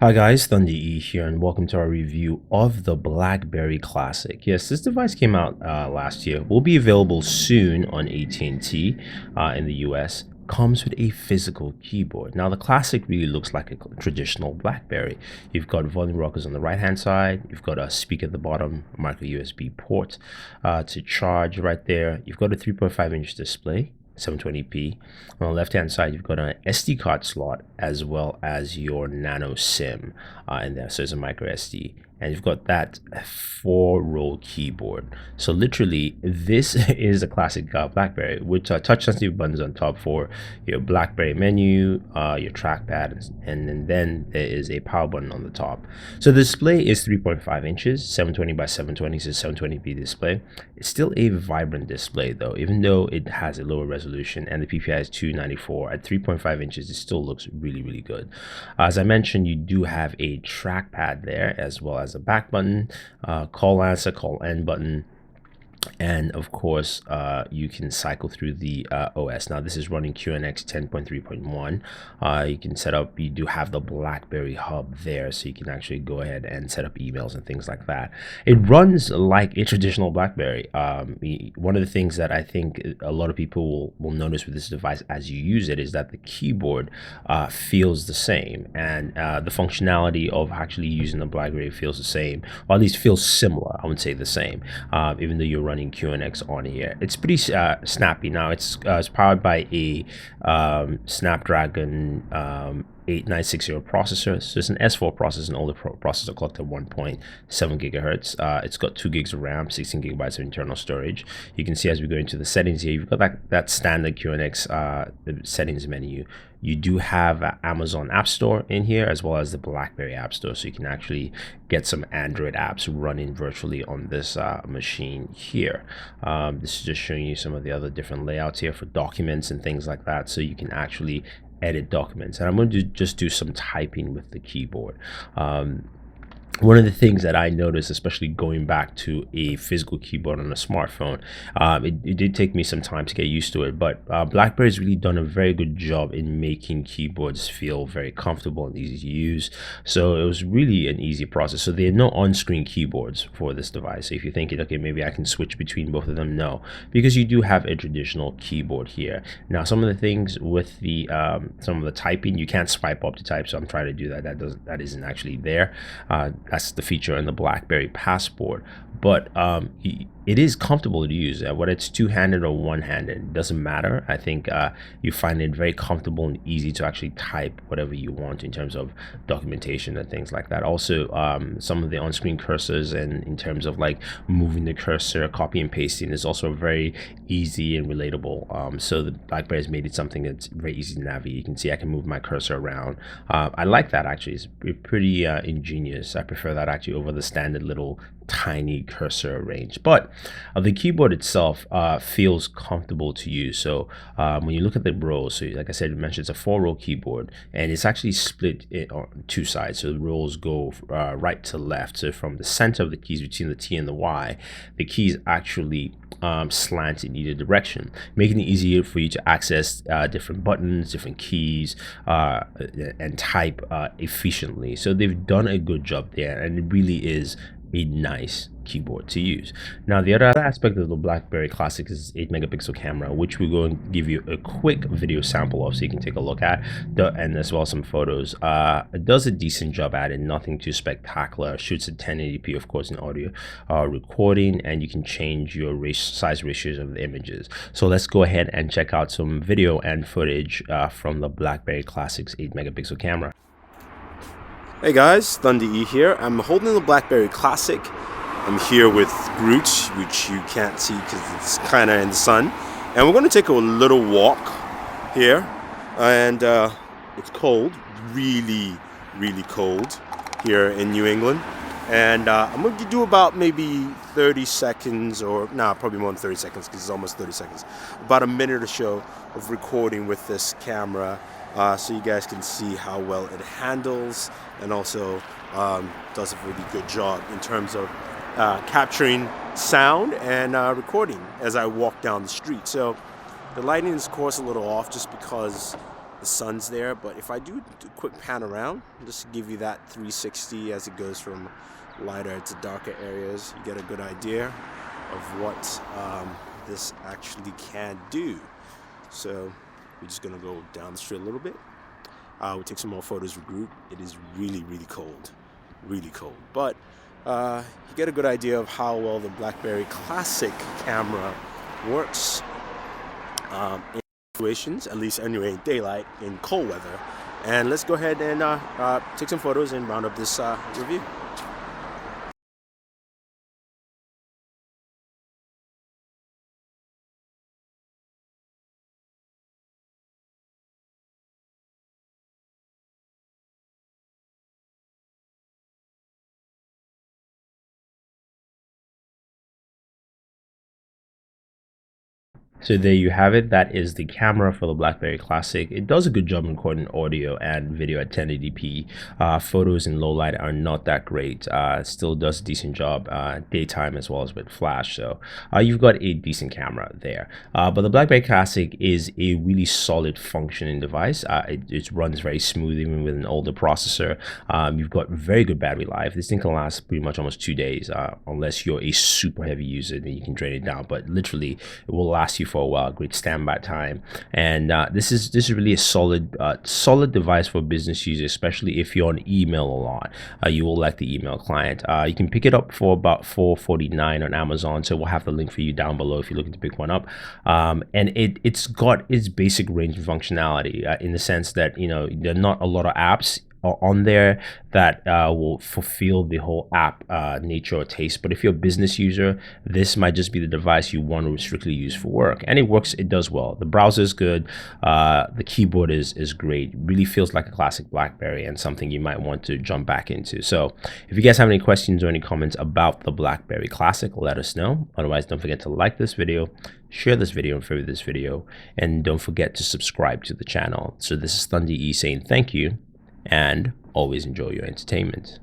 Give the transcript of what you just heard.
Hi guys, Thunder E here, and welcome to our review of the BlackBerry Classic. Yes, this device came out last year. Will be available soon on AT&T in the US. Comes with a physical keyboard. Now the Classic really looks like a traditional BlackBerry. You've got volume rockers on the right hand side. You've got a speaker at the bottom, a micro USB port to charge right there. You've got a 3.5-inch display. 720p. On the left hand side, you've got an SD card slot as well as your nano SIM in there. So it's a micro SD, and you've got that 4-row keyboard. So literally, this is a classic BlackBerry with touch sensitive buttons on top for your BlackBerry menu, your trackpad, and then there is a power button on the top. So the display is 3.5 inches, 720 by 720, so 720p display. It's still a vibrant display though, even though it has a lower resolution and the PPI is 294 at 3.5 inches. It still looks really good. As I mentioned, you do have a trackpad there as well as a back button, call answer, call end button, and of course you can cycle through the OS. Now this is running QNX 10.3.1. You can set up, you do have the BlackBerry hub there, so you can actually go ahead and set up emails and things like that. It runs like a traditional BlackBerry. One of the things that I think a lot of people will notice with this device as you use it is that the keyboard feels the same, and the functionality of actually using the BlackBerry feels the same, or at least feels similar. I wouldn't say the same, even though you're running QNX on here. It's pretty snappy. Now it's powered by a Snapdragon 8960 processor. So it's an S4 processor, an older processor clocked at 1.7 gigahertz. It's got 2 gigs of RAM, 16 gigabytes of internal storage. You can see as we go into the settings here, you've got that standard QNX settings menu. You do have Amazon App Store in here as well as the BlackBerry App Store, so you can actually get some Android apps running virtually on this machine here. This is just showing you some of the other different layouts here for documents and things like that, so you can actually edit documents. And I'm going to just do some typing with the keyboard. One of the things that I noticed, especially going back to a physical keyboard on a smartphone, it did take me some time to get used to it, but BlackBerry's really done a very good job in making keyboards feel very comfortable and easy to use. So it was really an easy process. So there are no on-screen keyboards for this device. So if you're thinking, okay, maybe I can switch between both of them, no, because you do have a traditional keyboard here. Now, some of the things with the some of the typing, you can't swipe up to type, so I'm trying to do that. That isn't actually there. That's the feature in the BlackBerry Passport, but it is comfortable to use. Whether it's two-handed or one-handed, it doesn't matter. I think you find it very comfortable and easy to actually type whatever you want in terms of documentation and things like that. Also, some of the on-screen cursors and in terms of like moving the cursor, copy and pasting is also very easy and relatable. So the BlackBerry has made it something that's very easy to navigate. You can see I can move my cursor around. I like that actually. It's pretty ingenious. I prefer that actually over the standard little tiny cursor range. But the keyboard itself feels comfortable to use. So when you look at the rows, so like I said, mentioned it's a 4-row keyboard, and it's actually split on 2 sides. So the rows go right to left. So from the center of the keys between the T and the Y, the keys actually slant in either direction, making it easier for you to access different buttons, different keys, and type efficiently. So they've done a good job there, and it really is a nice keyboard to use. Now the other aspect of the BlackBerry Classic is 8-megapixel camera, which we're going to give you a quick video sample of so you can take a look at, and as well as some photos. It does a decent job at it, nothing too spectacular. Shoots at 1080p, of course, in audio recording, and you can change your size ratios of the images. So let's go ahead and check out some video and footage from the BlackBerry Classic's 8-megapixel camera. Hey guys, Thunder E here. I'm holding the BlackBerry Classic. I'm here with Groot, which you can't see because it's kind of in the sun. And we're going to take a little walk here. And it's cold, really cold here in New England. And I'm going to do about maybe 30 seconds, or probably more than 30 seconds because it's almost 30 seconds. About a minute or so of recording with this camera. So you guys can see how well it handles, and also does a really good job in terms of capturing sound and recording as I walk down the street. So the lighting is of course a little off just because the sun's there. But if I do a quick pan around, just to give you that 360 as it goes from lighter to darker areas, you get a good idea of what this actually can do. So we're just gonna go down the street a little bit. We'll take some more photos with group. It is really, really cold, but you get a good idea of how well the BlackBerry Classic camera works in situations, at least anyway, in daylight, in cold weather. And let's go ahead and take some photos and round up this review. So there you have it. That is the camera for the BlackBerry Classic. It does a good job recording audio and video at 1080p. Photos in low light are not that great. Still does a decent job daytime as well as with flash. So you've got a decent camera there. But the BlackBerry Classic is a really solid functioning device. It runs very smooth even with an older processor. You've got very good battery life. This thing can last pretty much almost 2 days, unless you're a super heavy user, then you can drain it down. But literally, it will last you for a while. Great standby time. And this is really a solid device for business users, especially if you're on email a lot. You will like the email client. You can pick it up for about $4.49 on Amazon, so we'll have the link for you down below if you're looking to pick one up. And it's got its basic range of functionality in the sense that, you know, there are not a lot of apps on there that will fulfill the whole app nature or taste. But if you're a business user, this might just be the device you want to strictly use for work. And it works, it does well. The browser is good. The keyboard is great. It really feels like a classic BlackBerry and something you might want to jump back into. So if you guys have any questions or any comments about the BlackBerry Classic, let us know. Otherwise, don't forget to like this video, share this video and favorite this video, and don't forget to subscribe to the channel. So this is Thunder E saying thank you, and always enjoy your entertainment.